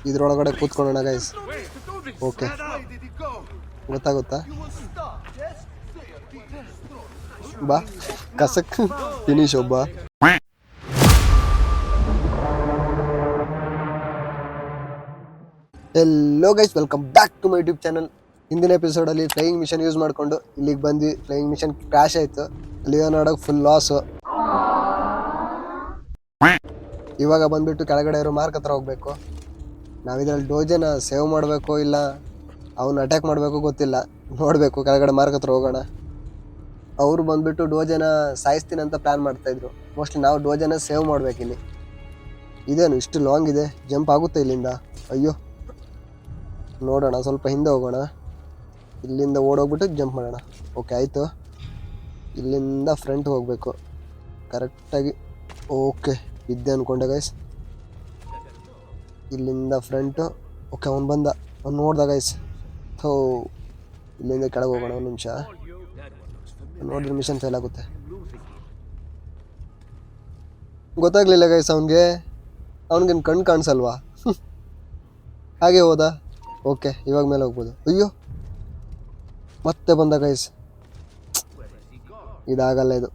ಇದ್ರೊಳಗಡೆ ಕೂತ್ಕೊಳ್ಳೋಣ guys. Okay, ಗೊತ್ತಾಗುತ್ತಾ? ಬಾ ಕಸಕ್ ಫಿನಿಶ್ ಒಬ್ಬ. Hello guys, welcome back to my YouTube channel. ಹಿಂದಿನ ಎಪಿಸೋಡಲ್ಲಿ ಫ್ಲೈಯಿಂಗ್ ಮಿಷನ್ ಯೂಸ್ ಮಾಡಿಕೊಂಡು ಇಲ್ಲಿಗೆ ಬಂದ್ವಿ. ಫ್ಲೈಯಿಂಗ್ ಮಿಷನ್ ಕ್ರ್ಯಾಶ್ ಆಯಿತು. ಲಿಯೋನಾರ್ಡೋಗೆ ಫುಲ್ ಲಾಸು. ಇವಾಗ ಬಂದ್ಬಿಟ್ಟು ಕೆಳಗಡೆ ಇರೋ ಮಾರ್ಕ್ ಹತ್ರ ಹೋಗ್ಬೇಕು. ನಾವಿದ್ರಲ್ಲಿ ಡೋಜೆನ ಸೇವ್ ಮಾಡಬೇಕು ಇಲ್ಲ ಅವನ್ನ ಅಟ್ಯಾಕ್ ಮಾಡಬೇಕು ಗೊತ್ತಿಲ್ಲ, ನೋಡಬೇಕು. ಕೆಳಗಡೆ ಮಾರ್ಕ್ ಹತ್ರ ಹೋಗೋಣ. ಅವರು ಬಂದ್ಬಿಟ್ಟು ಡೋಜೆನ ಸಾಯಿಸ್ತೀನಿ ಅಂತ ಪ್ಲ್ಯಾನ್ ಮಾಡ್ತಾಯಿದ್ರು. ಮೋಸ್ಟ್ಲಿ ನಾವು ಡೋಜೆನ ಸೇವ್ ಮಾಡಬೇಕಿಲ್ಲಿ. ಇದೇನು ಇಷ್ಟು ಲಾಂಗ್ ಇದೆ? ಜಂಪ್ ಆಗುತ್ತೆ ಇಲ್ಲಿಂದ? ಅಯ್ಯೋ, ನೋಡೋಣ, ಸ್ವಲ್ಪ ಹಿಂದೆ ಹೋಗೋಣ. ಇಲ್ಲಿಂದ ಓಡೋಗ್ಬಿಟ್ಟು ಜಂಪ್ ಮಾಡೋಣ. ಓಕೆ, ಆಯಿತು. ಇಲ್ಲಿಂದ ಫ್ರಂಟ್ ಹೋಗಬೇಕು ಕರೆಕ್ಟಾಗಿ. ಓಕೆ, ಇದ್ದೆ ಅಂದ್ಕೊಂಡೆ ಗೈಸ್. ಇಲ್ಲಿಂದ ಫ್ರಂಟು. ಓಕೆ, ಅವ್ನು ಬಂದ, ಅವ್ನು ನೋಡ್ದ ಗೈಸ್. ಥೋ, ಇಲ್ಲಿಂದ ಕೆಳಗೆ ಹೋಗೋಣ. ಒಂದು ನಿಮಿಷ ನೋಡಿದ್ರೆ ಮಿಷನ್ ಫೇಲ್ ಆಗುತ್ತೆ. ಗೊತ್ತಾಗಲಿಲ್ಲ ಗೈಸ್ ಅವ್ನಿಗೇನು ಕಣ್ಣು ಕಾಣಿಸಲ್ವಾ? ಹಾಗೆ ಹೋದ. ಓಕೆ, ಇವಾಗ ಮೇಲೆ ಹೋಗ್ಬೋದು. ಅಯ್ಯೋ, ಮತ್ತೆ ಬಂದ ಗೈಸ್. ಇದಾಗಲ್ಲ ಇದು.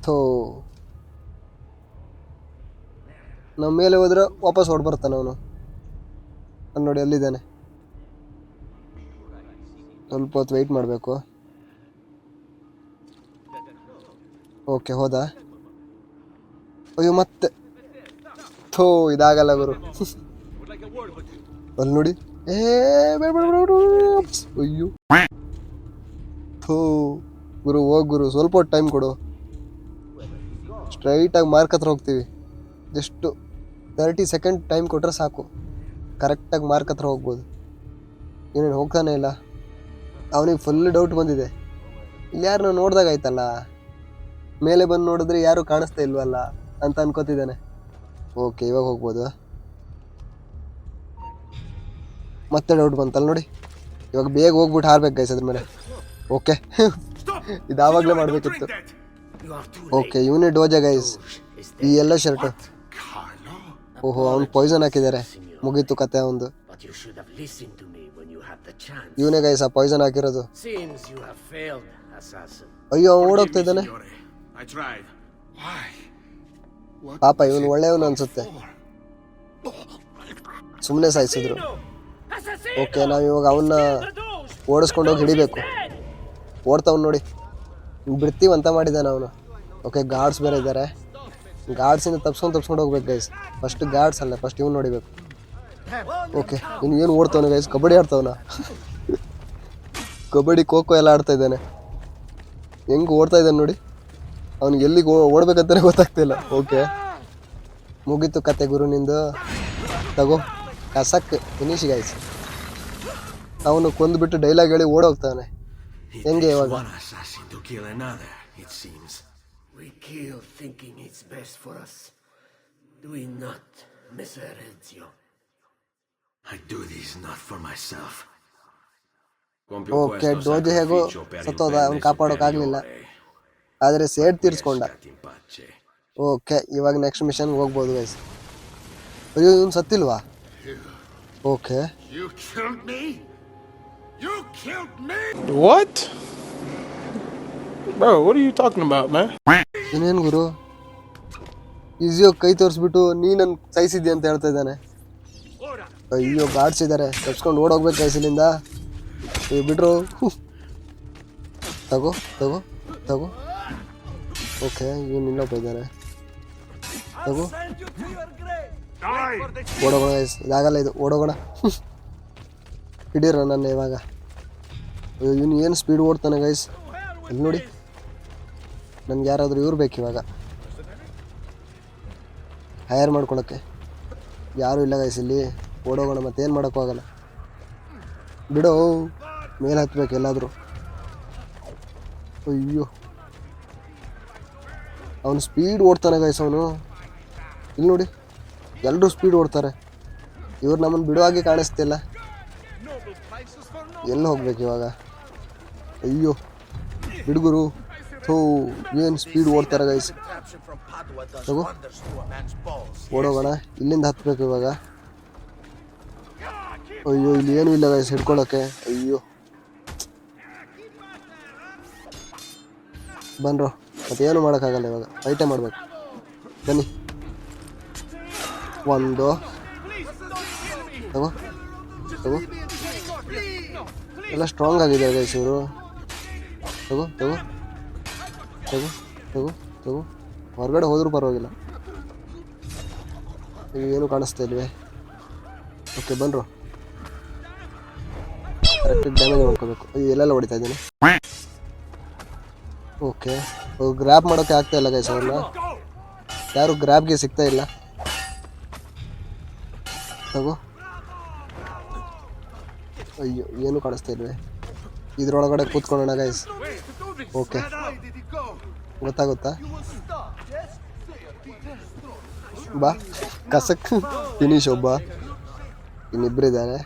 ಥೋ, ನಮ್ಮ ಮೇಲೆ ಹೋದ್ರೆ ವಾಪಸ್ ಹೊಡ್ಬರ್ತಾನೆ ಅವನು. ನೋಡಿ, ಅಲ್ಲಿದ್ದಾನೆ. ಸ್ವಲ್ಪ ಹೊತ್ತು ವೆಯ್ಟ್ ಮಾಡಬೇಕು. ಓಕೆ, ಹೋದ. ಅಯ್ಯೋ, ಮತ್ತೆ. ಥೋ, ಇದಾಗಲ್ಲ ಗುರು. ಅಲ್ಲಿ ನೋಡಿ. ಅಯ್ಯೋ, ಥೋ ಗುರು, ಹೋಗಿ ಗುರು, ಸ್ವಲ್ಪ ಹೊತ್ತು ಟೈಮ್ ಕೊಡು. ಸ್ಟ್ರೈಟಾಗಿ ಮಾರ್ಕ್ ಹತ್ರ ಹೋಗ್ತೀವಿ. ಜಸ್ಟು 30 ಸೆಕೆಂಡ್ ಟೈಮ್ ಕೊಟ್ಟರೆ ಸಾಕು. ಕರೆಕ್ಟಾಗಿ ಮಾರ್ಕ್ ಹತ್ರ ಹೋಗ್ಬೋದು. ಏನೇನು ಹೋಗ್ತಾನೆ ಇಲ್ಲ. ಅವನಿಗೆ ಫುಲ್ ಡೌಟ್ ಬಂದಿದೆ. ಇಲ್ಲಿ ಯಾರನ್ನ ನೋಡ್ದಾಗ ಆಯ್ತಲ್ಲ, ಮೇಲೆ ಬಂದು ನೋಡಿದ್ರೆ ಯಾರು ಕಾಣಿಸ್ತಾ ಇಲ್ವಲ್ಲ ಅಂತ ಅನ್ಕೋತಿದ್ದಾನೆ. ಓಕೆ, ಇವಾಗ ಹೋಗ್ಬೋದು. ಮತ್ತೆ ಡೌಟ್ ಬಂತಲ್ಲ ನೋಡಿ. ಇವಾಗ ಬೇಗ ಹೋಗ್ಬಿಟ್ಟು ಹಾರ್ಬೇಕು ಗೈಸ್ ಅದ್ರ ಮೇಲೆ. ಓಕೆ, ಇದಾವಾಗಲೇ ಮಾಡಬೇಕಿತ್ತು. ಓಕೆ, ಇವನೇ ಡೋಜೆ ಗೈಸ್, ಈ ಎಲ್ಲ ಶರ್ಟು. ಓಹೋ, ಅವ್ನು ಪಾಯ್ಸನ್ ಹಾಕಿದ್ದಾರೆ. ಮುಗೀತು ಕತೆ ಅವನು. ಇವನೇ ಗೈಸ್ ಆ ಪಾಯ್ಸನ್ ಹಾಕಿರೋದು. ಅಯ್ಯೋ, ಓಡೋಗ್ತಾ ಇದ್ದಾನೆ ಪಾಪ. ಇವನು ಒಳ್ಳೆಯವನು ಅನ್ಸುತ್ತೆ, ಸುಮ್ಮನೆ ಸಾಯಿಸಿದ್ರು. ಓಕೆ, ನಾವು ಇವಾಗ ಅವನ್ನ ಓಡಿಸ್ಕೊಂಡೋಗಿ ಹಿಡಿಬೇಕು. ಓಡ್ತಾವ್ ನೋಡಿ, ಬಿಡ್ತೀವಂತ ಮಾಡಿದ್ದಾನೆ ಅವನು. ಓಕೆ, ಗಾರ್ಡ್ಸ್ ಬೇರೆ ಇದ್ದಾರೆ. ಗಾರ್ಡ್ಸಿಂದ ತಪ್ಸ್ಕೊಂಡು ಹೋಗ್ಬೇಕು ಗೈಸ್. ಫಸ್ಟ್ ಗಾರ್ಡ್ಸ್ ಅಲ್ಲ, ಫಸ್ಟ್ ಇವ್ನು ನೋಡಿಬೇಕು. ಓಕೆ, ಇನ್ನು ಏನು ಓಡ್ತಾವನು ಗೈಸ್? ಕಬಡ್ಡಿ ಆಡ್ತಾವನ. ಕಬಡ್ಡಿ, ಖೋ ಖೋ ಎಲ್ಲ ಆಡ್ತಾ ಇದ್ದಾನೆ. ಹೆಂಗೆ ಓಡ್ತಾ ಇದ್ದಾನೆ ನೋಡಿ. ಅವ್ನಿಗೆ ಎಲ್ಲಿಗೆ ಓಡ್ಬೇಕಂತಾನೆ ಗೊತ್ತಾಗ್ತಿಲ್ಲ. ಓಕೆ, ಮುಗೀತು ಕತೆ ಗುರು ನಿಂದು. ತಗೋ ಕಸಕ್ ಫಿನಿಶ್ ಗೈಸ್. ಅವನು ಕೊಂದ್ಬಿಟ್ಟು ಡೈಲಾಗ್ ಹೇಳಿ ಓಡೋಗ್ತಾನೆ. ಹೆಂಗೆ ಇವಾಗ? We kill thinking it's best for us. Do we not, Mr. Ezio? I do this not for myself. Okay, doge ಹೇಗೋ ಸತ್ತೋದ, ಅವ್ನು ಕಾಪಾಡೋಕ್ಕಾಗಲಿಲ್ಲ. ಆದರೆ ಸೇಡ್ ತೀರಿಸ್ಕೊಂಡ. ಓಕೆ, ಇವಾಗ ನೆಕ್ಸ್ಟ್ ಮಿಷನ್ಗೆ ಹೋಗ್ಬೋದು ಗೈಸ್. ಅಯ್ಯೋ, ಇವನು ಸತ್ತಿಲ್ವಾ? Okay, What? Bro, what are you talking about, man? ಇನ್ನೇನು ಗುರು, ಈಸಿಯಾಗಿ ಕೈ ತೋರಿಸ್ಬಿಟ್ಟು ನೀ ನನ್ನ ಸಾಯಿಸಿದ್ದೆ ಅಂತ ಹೇಳ್ತಾ ಇದ್ದಾನೆ. ಅಯ್ಯೋ, ಗಾರ್ಡ್ಸ್ ಇದ್ದಾರೆ, ತಪ್ಸ್ಕೊಂಡು ಓಡೋಗ್ಬೇಕು ಗೈಸ್ ಇಲ್ಲಿಂದ. ಬಿಡ್ರು. ತಗೋ ತಗೋ ತಗೋ. ಓಕೆ, ಇವನು ಇನ್ನೊಬ್ಬ ಇದ್ದಾನೆ. ತಗೋ, ಓಡೋಗೋಣ ಗೈಸ್. ಇದಾಗಲ್ಲ ಇದು, ಓಡೋಗೋಣ. ಹಿಡೀರ ನನ್ನ ಇವಾಗ. ಇವನು ಏನು ಸ್ಪೀಡ್ ಓಡ್ತಾನೆ ಗೈಸ್. ಇಲ್ಲಿ ನೋಡಿ, ನನಗೆ ಯಾರಾದರೂ ಇವ್ರು ಬೇಕು ಇವಾಗ ಹೈಯರ್ ಮಾಡ್ಕೊಳಕ್ಕೆ. ಯಾರೂ ಇಲ್ಲ ಗೈಸ್ ಇಲ್ಲಿ. ಓಡೋಗೋಣ, ಮತ್ತೇನು ಮಾಡೋಕ್ಕೂ ಆಗಲ್ಲ. ಬಿಡೋ, ಮೇಲೆ ಹತ್ಬೇಕು ಎಲ್ಲಾದರೂ. ಅಯ್ಯೋ, ಅವನು ಸ್ಪೀಡ್ ಓಡ್ತಾನೆ ಗೈಸ್. ಅವನು ಇಲ್ಲಿ ನೋಡಿ, ಎಲ್ಲರೂ ಸ್ಪೀಡ್ ಓಡ್ತಾರೆ. ಇವ್ರು ನಮ್ಮನ್ನು ಬಿಡುವಾಗೆ ಕಾಣಿಸ್ತಿಲ್ಲ. ಎಲ್ಲಿ ಹೋಗ್ಬೇಕು ಇವಾಗ? ಅಯ್ಯೋ, ಬಿಡುಗುರು. ಥೋ, ಏನು ಸ್ಪೀಡ್ ಓಡ್ತಾರೆ ಗೈಸ್. ತಗೋ, ಓಡೋಗೋಣ. ಇಲ್ಲಿಂದ ಹತ್ಬೇಕು ಇವಾಗ. ಅಯ್ಯೋ ಇಲ್ಲಿ ಏನೂ ಇಲ್ಲ ಗೈಸ್ ಹಿಡ್ಕೊಳಕ್ಕೆ. ಅಯ್ಯೋ ಬನ್ರೋ, ಮತ್ತೇನು ಮಾಡೋಕ್ಕಾಗಲ್ಲ, ಇವಾಗ ಫೈಟೇ ಮಾಡಬೇಕು. ಬನ್ನಿ, ಒಂದು ತಗೋ ತಗೋ, ಎಲ್ಲ ಸ್ಟ್ರಾಂಗ್ ಆಗಿದೆ ಗೈಸ್ ಇವರು. ತಗೋ ತಗೋ ತಗೋ ತಗೋ ತಗೋ, ಹೊರಗಡೆ ಹೋದ್ರೂ ಪರವಾಗಿಲ್ಲ. ಏನು ಕಾಣಿಸ್ತಾ ಇಲ್ವೇ? ಓಕೆ ಬನ್ರು, ಕರೆಕ್ಟಾಗಿ ಡ್ಯಾಮೇಜ್ ಮಾಡ್ಕೋಬೇಕು. ಎಲ್ಲೆಲ್ಲ ಹೊಡಿತಾ ಇದ್ದೀನಿ. ಓಕೆ, ಗ್ರ್ಯಾಬ್ ಮಾಡೋಕ್ಕೆ ಆಗ್ತಾ ಇಲ್ಲ ಗೈಸ್ ಅವ್ರನ್ನ, ಯಾರು ಗ್ರ್ಯಾಬ್ಗೆ ಸಿಗ್ತಾ ಇಲ್ಲ. ತಗೋ, ಅಯ್ಯೋ ಏನು ಕಾಣಿಸ್ತಾ ಇಲ್ವೇ? ಇದ್ರೊಳಗಡೆ ಕೂತ್ಕೊಳ್ಳೋಣ ಗೈಸ್. ಓಕೆ ಗೊತ್ತಾಗುತ್ತಾ? ಬಾ ಕಸಕ್ ಫಿನಿಶ್. ಒಬ್ಬ ಇನ್ನಿಬ್ರು ಇದ್ದಾರೆ,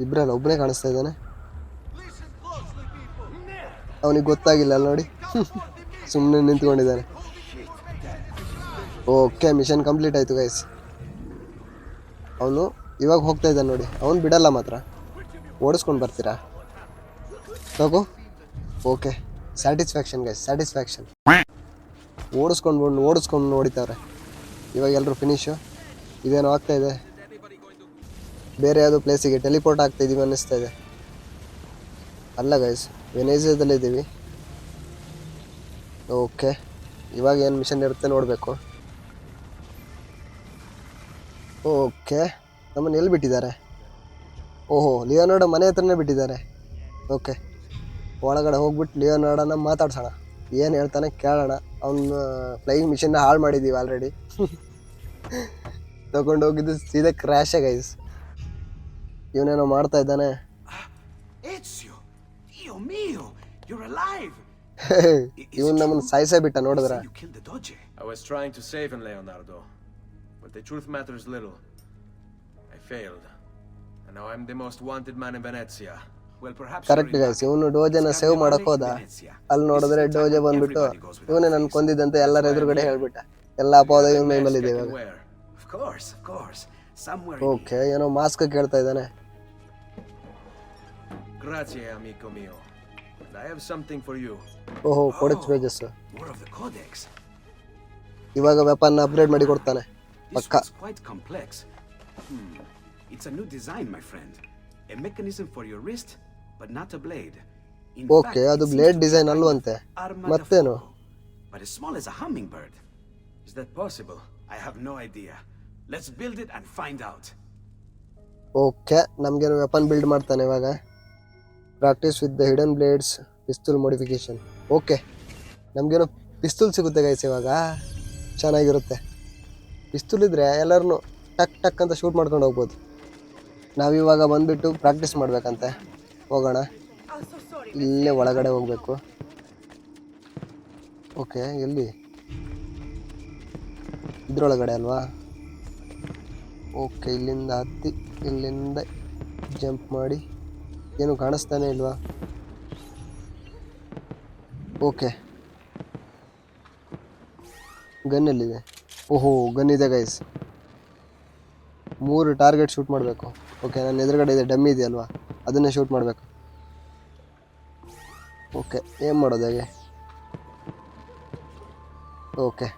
ಇಬ್ಬರಲ್ಲ ಒಬ್ಬನೇ ಕಾಣಿಸ್ತಾ ಇದ್ದಾನೆ. ಅವನಿಗೆ ಗೊತ್ತಾಗಿಲ್ಲ ಅಲ್ಲಿ ನೋಡಿ, ಸುಮ್ಮನೆ ನಿಂತ್ಕೊಂಡಿದ್ದಾನೆ. ಓಕೆ ಮಿಷನ್ ಕಂಪ್ಲೀಟ್ ಆಯಿತು ಗೈಸ್. ಅವನು ಇವಾಗ ಹೋಗ್ತಾ ಇದ್ದಾನೆ ನೋಡಿ, ಅವನು ಬಿಡಲ್ಲ ಮಾತ್ರ. ಓಡಿಸ್ಕೊಂಡು ಬರ್ತೀರಾ? ತಗೋ. Okay satisfaction guys, satisfaction. ಓಡಿಸ್ಕೊಂಡು ನೋಡಿತಾವ್ರೆ. ಇವಾಗ ಎಲ್ಲರೂ ಫಿನಿಶು. ಇದೇನೋ ಆಗ್ತಾ ಇದೆ, ಬೇರೆ ಯಾವುದೋ ಪ್ಲೇಸಿಗೆ ಟೆಲಿಪೋರ್ಟ್ ಆಗ್ತಾ ಇದೀವಿ ಅನ್ನಿಸ್ತಾ ಇದೆ. ಅಲ್ಲ ಗೈಸ್, ವೆನೇಜಿಯಾದಲ್ಲಿದ್ದೀವಿ. ಓಕೆ, ಇವಾಗ ಏನು ಮಿಷನ್ ಇರುತ್ತೆ ನೋಡಬೇಕು. ಓಕೆ, ನಮ್ಮನ್ನು ಎಲ್ಲಿ ಬಿಟ್ಟಿದ್ದಾರೆ? ಓಹೋ, ಲಿಯೋನಾರ್ಡೋ ಮನೆ ಹತ್ರನೇ ಬಿಟ್ಟಿದ್ದಾರೆ. ಓಕೆ, ಒಳಗಡೆ ಹೋಗ್ಬಿಟ್ಟು ಲಿಯೋನಾರ್ಡೋನ ಮಾತಾಡ್ಸೋಣ, ಏನು ಹೇಳ್ತಾನೆ ಕೇಳೋಣ. ಅವನ್ನ ಫ್ಲೈಯಿಂಗ್ ಮಿಷನ್ನ ಹಾಳು ಮಾಡಿದ್ದೀವಿ ಆಲ್ರೆಡಿ. ತಗೊಂಡೋಗಿದ್ದು ಸೀದಾ ಕ್ರ್ಯಾಶೇ ಗೈಸ್. ಇವನೇನೋ ಮಾಡ್ತಾ ಇದ್ದಾನೆ. ಇವನು ನಮ್ಮನ್ನು ಸಾಯಿಸೇ ಬಿಟ್ಟ ನೋಡಿದ್ರ. I was trying to save him, Leonardo, but the truth matters little. I failed, and now I'm the most wanted man in Venezia. Well, perhaps correct guys, ಇವನು ಡೋಜೆನ ಸೇವ್ ಮಾಡಕ್ ಹೋದ. ಅಲ್ಲಿ ನೋಡಿದ್ರೆ ಡೋಜೆ ಬಂದ್ಬಿಟ್ಟು ಇವನೇ ನನ್ ಕೊಂದಿದ್ದಂತ ಎಲ್ಲರ ಎದುರುಗಡೆ ಹೇಳ್ಬಿಟ್ಟ. ಎಲ್ಲ ಅಪವಾದ ಇವನ ಮೇಲ್ ಇದೆ ಇವಾಗ. ಓಕೆ, ಏನೋ ಮಾಸ್ಕ್ ಕೇಳ್ತಾ ಇದ್ದಾನೆ. Grazie, amico mio. I have something for you. ಓಹೋ, codex pages. More of the codex. ಇವಾಗ ವೆಪನ್ ಅಪ್ಗ್ರೇಡ್ ಮಾಡಿ ಕೊಡ್ತಾನೆ ಪಕ್ಕ. This is quite complex. It's a new design, my friend. A mechanism for your wrist, but not a blade. Okay, ಅದು blade design ಅಲ್ವಂತೆ, ಮತ್ತೇನು? But as small as a hummingbird. Is that possible? I have no idea. Let's build it and find out. Okay, ನಮಗೇನು weapon build ಮಾಡ್ತಾನೆ ಇವಾಗ. Practice with the hidden blades, pistol modification. Okay, ನಮಗೇನು ಪಿಸ್ತೂಲ್ ಸಿಗುತ್ತೆ guys ಇವಾಗ. ಚೆನ್ನಾಗಿರುತ್ತೆ. ಪಿಸ್ತೂಲ್ ಇದ್ದರೆ ಎಲ್ಲರನ್ನೂ ಟಕ್ ಟಕ್ ಅಂತ ಶೂಟ್ ಮಾಡ್ಕೊಂಡು ಹೋಗ್ಬೋದು. ನಾವಿವಾಗ ಬಂದುಬಿಟ್ಟು ಪ್ರಾಕ್ಟೀಸ್ ಮಾಡಬೇಕಂತೆ. ಹೋಗೋಣ, ಇಲ್ಲೇ ಒಳಗಡೆ ಹೋಗಬೇಕು. ಓಕೆ, ಎಲ್ಲಿ? ಇದ್ರೊಳಗಡೆ ಅಲ್ವಾ? ಓಕೆ, ಇಲ್ಲಿಂದ ಹತ್ತಿ ಇಲ್ಲಿಂದ ಜಂಪ್ ಮಾಡಿ. ಏನು ಕಾಣಿಸ್ತಾನೆ ಇಲ್ವಾ? ಓಕೆ, ಗನ್ ಎಲ್ಲಿದೆ? ಓಹೋ, ಗನ್ ಇದೆ ಗೈಸ್. 3 ಟಾರ್ಗೆಟ್ ಶೂಟ್ ಮಾಡಬೇಕು. ಓಕೆ, ನನ್ನ ಎದುರುಗಡೆ ಇದೆ ಡಮ್ಮಿ ಇದೆಯಲ್ವಾ, ಅದನ್ನೇ ಶೂಟ್ ಮಾಡಬೇಕು. ಓಕೆ, ಏನು ಮಾಡೋದು ಹೇಗೆ? ಓಕೆ,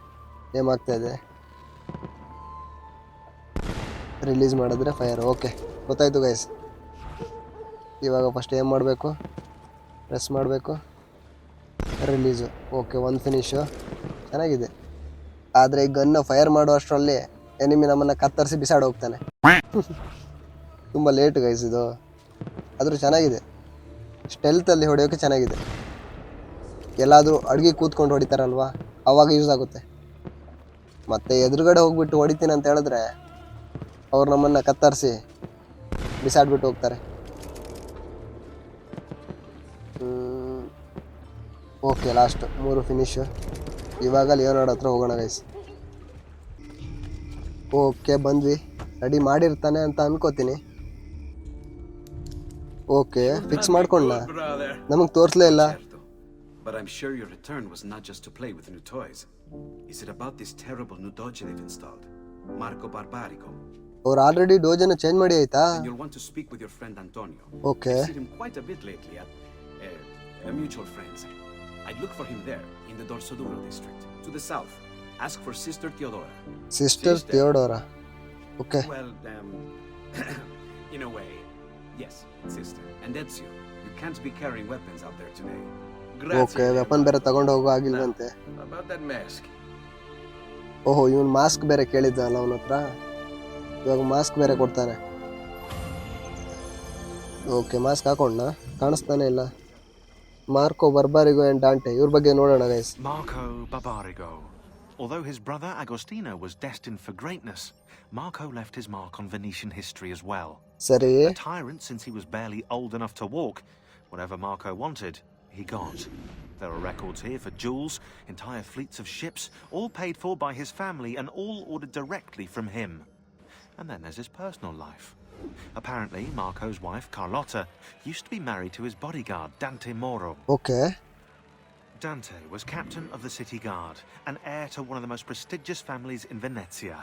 ಏಮಾಗ್ತಾ ಇದೆ? ರಿಲೀಸ್ ಮಾಡಿದ್ರೆ ಫೈರ್. ಓಕೆ, ಗೊತ್ತಾಯ್ತು ಗೈಸ್. ಇವಾಗ ಫಸ್ಟ್ ಏನು ಮಾಡಬೇಕು? ಪ್ರೆಸ್ ಮಾಡಬೇಕು, ರಿಲೀಸು. ಓಕೆ, ಒಂದು ಫಿನಿಶು. ಚೆನ್ನಾಗಿದೆ. ಆದರೆ ಈ ಗನ್ನ ಫೈರ್ ಮಾಡೋ ಅಷ್ಟರಲ್ಲಿ ಎನಿಮಿ ನಮ್ಮನ್ನು ಕತ್ತರಿಸಿ ಬಿಸಾಡಿ ಹೋಗ್ತಾನೆ. ತುಂಬ ಲೇಟ್ ಗೈಸ್ ಇದು, ಆದರೂ ಚೆನ್ನಾಗಿದೆ. ಸ್ಟೆಲ್ತಲ್ಲಿ ಹೊಡೆಯೋಕ್ಕೆ ಚೆನ್ನಾಗಿದೆ. ಎಲ್ಲಾದರೂ ಅಡುಗೆ ಕೂತ್ಕೊಂಡು ಹೊಡಿತಾರಲ್ವ, ಆವಾಗ ಯೂಸ್ ಆಗುತ್ತೆ. ಮತ್ತು ಎದುರುಗಡೆ ಹೋಗ್ಬಿಟ್ಟು ಹೊಡಿತೀನಿ ಅಂತ ಹೇಳಿದ್ರೆ ಅವ್ರು ನಮ್ಮನ್ನು ಕತ್ತರಿಸಿ ಬಿಸಾಡ್ಬಿಟ್ಟು ಹೋಗ್ತಾರೆ. Okay, last 3 finish. ಇವಾಗ ಲಿಯೋನಾರ್ಡೋ ಹತ್ರ ಹೋಗೋಣ ಗೈಸ್. ಓಕೆ, ಬಂದ್ವಿ. ರೆಡಿ ಮಾಡಿರ್ತಾನೆ ಅಂತ ಅನ್ಕೋತೀನಿ. ಓಕೆ, ಫಿಕ್ಸ್ ಮಾಡ್ಕೊಂಡ, ನಮಗೆ ತೋರಿಸಲೇ ಇಲ್ಲ. But I'm sure your return was not just to play with new toys. Is it about this terrible new dodge they've installed? Marco Barbarico. ಅವ್ರು ಆಲ್ರೆಡಿ ಡೋಜನ್ನ ಚೇಂಜ್ ಮಾಡಿ ಆಯ್ತಾ? Then you'll want to speak with your friend Antonio. Okay. I've seen him quite a bit lately at a mutual friend's. I'd look for him there in the Dorsoduro district, to the south. Ask for Sister Theodora. Sister Theodora. Okay. Well, in a way, yes, sister. And Ezio, you can't be carrying weapons out there today. Okay, weapon ಬೇರೆ ತಗೊಂಡು ಹೋಗೋ ಆಗಿಲ್ವಂತೆ. About that mask. ಓಹೋ, ಇವನು mask ಬೇರೆ ಕೇಳಿದ್ದಲ್ಲ ಅವನ ಹತ್ರ. ಇವಾಗ mask ಬೇರೆ ಕೊಡ್ತಾನೆ. ಓಕೆ, ಮಾಸ್ಕ್ ಹಾಕೊಂಡ ಕಾಣಿಸ್ತಾನೆ ಇಲ್ಲ. ಮಾರ್ಕೋ ಬರ್ಬಾರಿಗೋ ಅಂಡ್ ಡಾಂಟೆ, ಇವ್ರ ಬಗ್ಗೆ ನೋಡೋಣ guys. Marco Barbarigo. Although his brother Agostino was destined for greatness, Marco left his mark on Venetian history as well. ಸರಿ. A tyrant since he was barely old enough to walk. Whatever Marco wanted, he got. There are records here for jewels, entire fleets of ships, all paid for by his family and all ordered directly from him. And then there's his personal life. Apparently, Marco's wife, Carlotta, used to be married to his bodyguard, Dante Moro. Okay. Dante was captain of the city guard and heir to one of the most prestigious families in Venezia.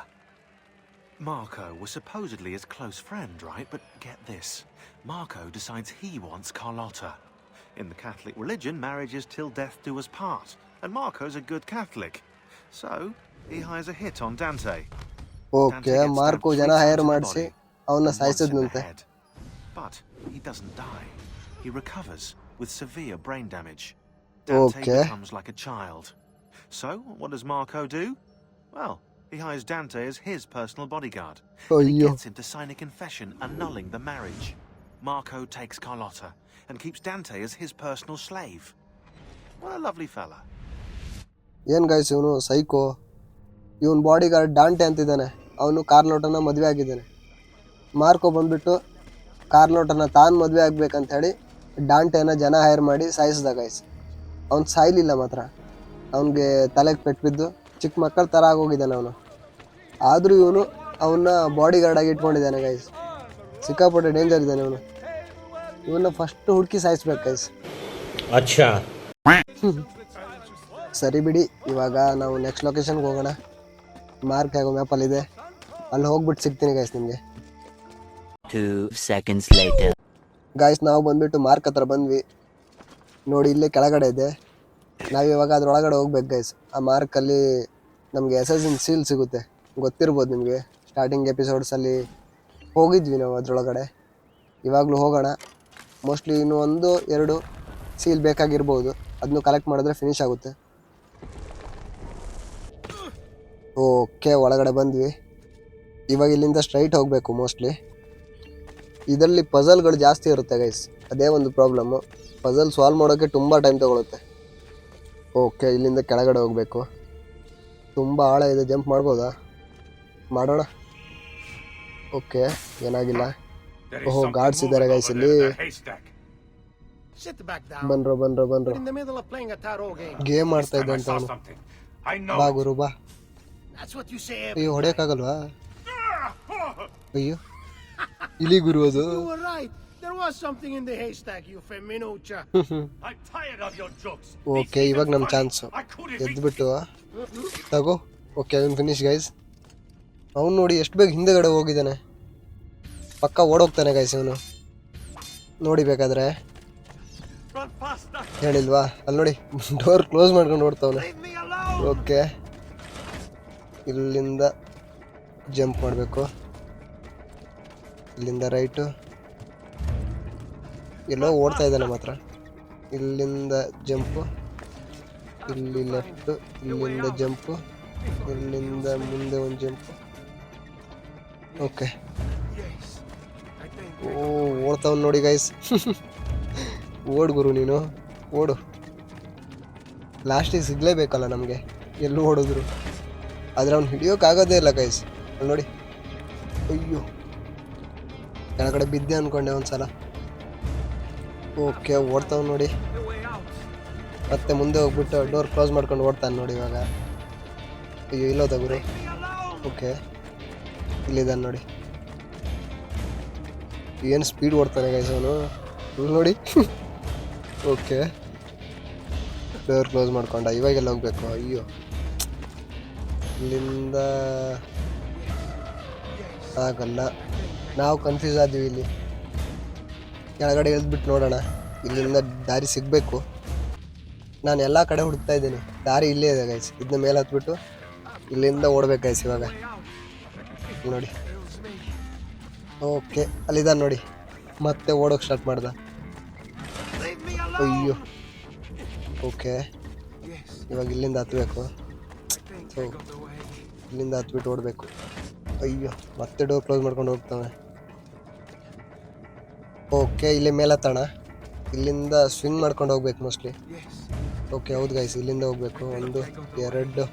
Marco was supposedly his close friend, right? But get this. Marco decides he wants Carlotta. In the Catholic religion, marriage is till death do us part. And Marco's a good Catholic. So, he hires a hit on Dante. Okay, Marco ಜನ hire ಮಾಡಿಸಿ ಅವನ್ನ ಸಾಯಿಸಿದ್ನಂತೆ. But he doesn't die. He recovers with severe brain damage. Dante becomes like a child. So, what does Marco do? Well, he hires Dante as his personal bodyguard. He gets him to sign a confession annulling the marriage. Marco takes Carlotta and keeps Dante as his personal slave. What a lovely fella. ಏನ್ guys ಇವನು psycho. ಇವನ್ body guard Dante ಅಂತಿದ್ದಾನೆ. ಅವನು ಕಾರ್ಲೋಟನ ಮದುವೆ ಆಗಿದ್ದಾನೆ. Marco ಬಂದ್ಬಿಟ್ಟು ಕಾರ್ಲೋಟನ ತಾನು ಮದುವೆ ಆಗ್ಬೇಕಂತ ಹೇಳಿ ಡಾಂಟೆನ ಜನ ಹೈರ್ ಮಾಡಿ ಸಾಯಿಸಿದ ಗೈಸ್. ಅವ್ನು ಸಾಯ್ಲಿಲ್ಲ ಮಾತ್ರ, ಅವನಿಗೆ ತಲೆಗೆ ಪೆಟ್ಟು ಬಿದ್ದು ಚಿಕ್ಕ ಮಕ್ಕಳ ಥರ ಆಗೋಗಿದ್ದಾನೆ ಅವನು. ಆದರೂ ಇವನು ಅವನ್ನ ಬಾಡಿ ಗಾರ್ಡ್ ಆಗಿ ಇಟ್ಕೊಂಡಿದ್ದಾನೆ ಗೈಸ್. ಸಿಕ್ಕಾಪಟ್ಟೆ ಡೇಂಜರ್ ಇದ್ದಾನೆ ಇವನು. ಇವನ್ನ ಫಸ್ಟ್ ಹುಡುಕಿ ಸಾಯಿಸ್ಬೇಕು ಗೈಸ್. ಅಚ್ಚಾ. ಸರಿ ಬಿಡಿ, ಇವಾಗ ನಾವು ನೆಕ್ಸ್ಟ್ ಲೊಕೇಶನ್ಗೆ ಹೋಗೋಣ. ಮಾರ್ಕ್ ಆಗೋ ಮ್ಯಾಪಲ್ಲಿದೆ, ಅಲ್ಲಿ ಹೋಗ್ಬಿಟ್ಟು ಸಿಗ್ತೀನಿ ಗೈಸ್ ನಿಮಗೆ. 2 seconds later. ಗಾಯ್ಸ್, ನಾವು ಬಂದ್ಬಿಟ್ಟು ಮಾರ್ಕ್ ಹತ್ರ ಬಂದ್ವಿ ನೋಡಿ. ಇಲ್ಲೇ ಕೆಳಗಡೆ ಇದೆ. ನಾವಿವಾಗ ಅದ್ರೊಳಗಡೆ ಹೋಗ್ಬೇಕು ಗೈಸ್. ಆ ಮಾರ್ಕಲ್ಲಿ ನಮಗೆ ಅಸಾಸಿನ್ ಸೀಲ್ ಸಿಗುತ್ತೆ, ಗೊತ್ತಿರ್ಬೋದು ನಿಮಗೆ. ಸ್ಟಾರ್ಟಿಂಗ್ ಎಪಿಸೋಡ್ಸಲ್ಲಿ ಹೋಗಿದ್ವಿ ನಾವು ಅದ್ರೊಳಗಡೆ. ಇವಾಗಲೂ ಹೋಗೋಣ. ಮೋಸ್ಟ್ಲಿ ಇನ್ನೂ 1-2 ಸೀಲ್ ಬೇಕಾಗಿರ್ಬೋದು. ಅದನ್ನು ಕಲೆಕ್ಟ್ ಮಾಡಿದ್ರೆ ಫಿನಿಶ್ ಆಗುತ್ತೆ. ಓಕೆ, ಒಳಗಡೆ ಬಂದ್ವಿ. ಇವಾಗ ಇಲ್ಲಿಂದ ಸ್ಟ್ರೈಟ್ ಹೋಗಬೇಕು ಮೋಸ್ಟ್ಲಿ. ಇದರಲ್ಲಿ ಪಜಲ್ಗಳು ಜಾಸ್ತಿ ಇರುತ್ತೆ ಗೈಸ್, ಅದೇ ಒಂದು ಪ್ರಾಬ್ಲಮ್ಮು. ಪಜಲ್ ಸಾಲ್ವ್ ಮಾಡೋಕ್ಕೆ ತುಂಬ ಟೈಮ್ ತೊಗೊಳುತ್ತೆ. ಓಕೆ, ಇಲ್ಲಿಂದ ಕೆಳಗಡೆ ಹೋಗಬೇಕು. ತುಂಬ ಆಳ ಇದೆ, ಜಂಪ್ ಮಾಡ್ಬೋದಾ? ಮಾಡೋಣ. ಓಕೆ, ಏನಾಗಿಲ್ಲ. ಓಹೋ, ಗಾರ್ಡ್ಸ್ ಇದ್ದಾರೆ ಗೈಸ್ ಇಲ್ಲಿ. ಬನ್ರೋ ಗೇಮ್ ಮಾಡ್ತಾ ಇದ್ದೆ ಅಂತ ಅವನು. ಬಾ ಗುರು ಬಾ. ಅಯ್ಯೋ, ಹೊಡೆಯೋಕ್ಕಾಗಲ್ವಾ? ಅಯ್ಯೋ, ಇಲ್ಲಿ ಗುರು ಅದು. ಓಕೆ, ಇವಾಗ ನಮ್ಮ ಚಾನ್ಸು. ಎದ್ಬಿಟ್ಟು ತಗೋ. ಓಕೆ, ಅದನ್ನು ಫಿನಿಶ್ ಗೈಸ್. ಅವ್ನು ನೋಡಿ ಎಷ್ಟು ಬೇಗ ಹಿಂದೆಗಡೆ ಹೋಗಿದ್ದಾನೆ. ಪಕ್ಕ ಓಡೋಗ್ತಾನೆ ಗೈಸ್ ಇವನು. ನೋಡಿ ಬೇಕಾದ್ರೆ ಹೇಳಿಲ್ವಾ? ಅಲ್ಲಿ ನೋಡಿ, ಡೋರ್ ಕ್ಲೋಸ್ ಮಾಡ್ಕೊಂಡು ಓಡ್ತಾವನೆ. ಓಕೆ, ಇಲ್ಲಿಂದ ಜಂಪ್ ಮಾಡಬೇಕು. ಇಲ್ಲಿಂದ ರೈಟು. ಎಲ್ಲೋ ಓಡ್ತಾ ಇದ್ದಾನೆ ಮಾತ್ರ. ಇಲ್ಲಿಂದ ಜಂಪು, ಇಲ್ಲಿ ಲೆಫ್ಟು, ಇಲ್ಲಿಂದ ಜಂಪು, ಇಲ್ಲಿಂದ ಮುಂದೆ ಒಂದು ಜಂಪು. ಓಕೆ, ಓಡ್ತಾವ್ ನೋಡಿ ಗೈಸ್. ಓಡ್ ಗುರು ನೀನು, ಓಡು. ಲಾಸ್ಟಿಗೆ ಸಿಗಲೇಬೇಕಲ್ಲ ನಮಗೆ, ಎಲ್ಲೂ ಓಡಿದ್ರು. ಆದರೆ ಅವ್ನು ಹಿಡಿಯೋಕ್ಕಾಗೋದೇ ಇಲ್ಲ ಗೈಸ್. ಅಲ್ಲಿ ನೋಡಿ, ಅಯ್ಯೋ ಕೆಳಗಡೆ ಬಿದ್ದೆ ಅಂದ್ಕೊಂಡೆ ಒಂದ್ಸಲ. ಓಕೆ, ಓಡ್ತಾವ್ ನೋಡಿ. ಮತ್ತೆ ಮುಂದೆ ಹೋಗ್ಬಿಟ್ಟು ಡೋರ್ ಕ್ಲೋಸ್ ಮಾಡ್ಕೊಂಡು ಓಡ್ತಾನೆ ನೋಡಿ ಇವಾಗ. ಅಯ್ಯೋ, ಇಲ್ಲೋದ ಗುರು. ಓಕೆ, ಇಲ್ಲಿದ್ದಾನೆ ನೋಡಿ. ಏನು ಸ್ಪೀಡ್ ಓಡ್ತಾನೆ ಗೈಸ್ ಅವನು ನೋಡಿ. ಓಕೆ, ಡೋರ್ ಕ್ಲೋಸ್ ಮಾಡ್ಕೊಂಡ. ಇವಾಗೆಲ್ಲ ಹೋಗ್ಬೇಕು. ಅಯ್ಯೋ, ಇಲ್ಲಿಂದ ಆಗಲ್ಲ. ನಾವು ಕನ್ಫ್ಯೂಸ್ ಆದ್ವಿ ಇಲ್ಲಿ. ಕೆಳಗಡೆ ಇಳಿದ್ಬಿಟ್ಟು ನೋಡೋಣ. ಇಲ್ಲಿಂದ ದಾರಿ ಸಿಗಬೇಕು. ನಾನು ಎಲ್ಲ ಕಡೆ ಹುಡುಕ್ತಾ ಇದ್ದೀನಿ. ದಾರಿ ಇಲ್ಲೇ ಇದೆ ಗೈಸ್. ಇದನ್ನ ಮೇಲೆ ಹತ್ಬಿಟ್ಟು ಇಲ್ಲಿಂದ ಓಡ್ಬೇಕು ಗೈಸ್ ಇವಾಗ. ನೋಡಿ, ಓಕೆ, ಅಲ್ಲಿದ್ದಾನೆ ನೋಡಿ. ಮತ್ತೆ ಓಡೋಕೆ ಸ್ಟಾರ್ಟ್ ಮಾಡ್ದ. ಅಯ್ಯೋ, ಓಕೆ, ಇವಾಗ ಇಲ್ಲಿಂದ ಹತ್ಬೇಕು. ಸೊ ಇಲ್ಲಿಂದ ಹತ್ಬಿಟ್ಟು ಓಡಬೇಕು. ಅಯ್ಯೋ, ಮತ್ತೆ ಡೋರ್ ಕ್ಲೋಸ್ ಮಾಡ್ಕೊಂಡು ಹೋಗ್ತಾವೆ. ಓಕೆ, ಇಲ್ಲಿ ಮೇಲೆ ಹತ್ತೋಣ. ಇಲ್ಲಿಂದ ಸ್ವಿಂಗ್ ಮಾಡ್ಕೊಂಡು ಹೋಗ್ಬೇಕು ಮೋಸ್ಟ್ಲಿ. ಓಕೆ, ಹೌದು ಗೈಸ್, ಇಲ್ಲಿಂದ ಹೋಗ್ಬೇಕು. 1 2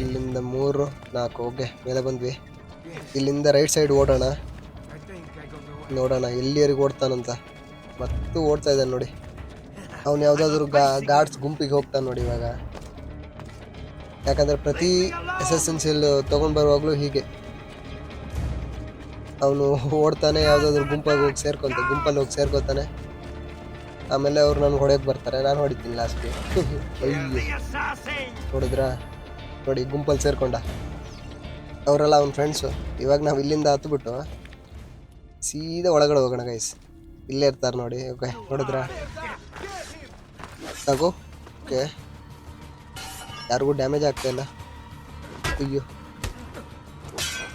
ಇಲ್ಲಿಂದ 3 4. ಓಕೆ, ಮೇಲೆ ಬಂದ್ವಿ. ಇಲ್ಲಿಂದ ರೈಟ್ ಸೈಡ್ ಓಡೋಣ. ನೋಡೋಣ ಎಲ್ಲಿವರೆಗೆ ಓಡ್ತಾನಂತ. ಮತ್ತು ಓಡ್ತಾ ಇದ್ದಾನೆ ನೋಡಿ. ಅವನು ಯಾವುದಾದ್ರೂ ಗಾರ್ಡ್ಸ್ ಗುಂಪಿಗೆ ಹೋಗ್ತಾನೆ ನೋಡಿ ಇವಾಗ. ಯಾಕಂದರೆ ಪ್ರತಿ SSNCL ತೊಗೊಂಡು ಬರುವಾಗಲೂ ಹೀಗೆ ಅವನು ಓಡ್ತಾನೆ, ಯಾವುದಾದ್ರೂ ಗುಂಪಲ್ಲಿ ಹೋಗಿ ಸೇರ್ಕೊತಾನೆ. ಆಮೇಲೆ ಅವ್ರು ನನಗೆ ಹೊಡೆಯೋಕೆ ಬರ್ತಾರೆ, ನಾನು ಹೊಡಿತೀನಿ ಲಾಸ್ಟ್ಗೆ. ಅಯ್ಯೋ, ನೋಡಿದ್ರಾ? ನೋಡಿ, ಗುಂಪಲ್ಲಿ ಸೇರ್ಕೊಂಡ. ಅವರೆಲ್ಲ ಅವನ ಫ್ರೆಂಡ್ಸು. ಇವಾಗ ನಾವು ಇಲ್ಲಿಂದ ಹತ್ಬಿಟ್ಟು ಸೀದಾ ಒಳಗಡೆ ಹೋಗೋಣ ಗೈಸ್. ಇಲ್ಲೇ ಇರ್ತಾರೆ ನೋಡಿ. ಓಕೆ, ನೋಡಿದ್ರಾ? ತಗೋ. ಓಕೆ, ಯಾರಿಗೂ ಡ್ಯಾಮೇಜ್ ಆಗ್ತಾಯಿಲ್ಲ. ಅಯ್ಯೋ,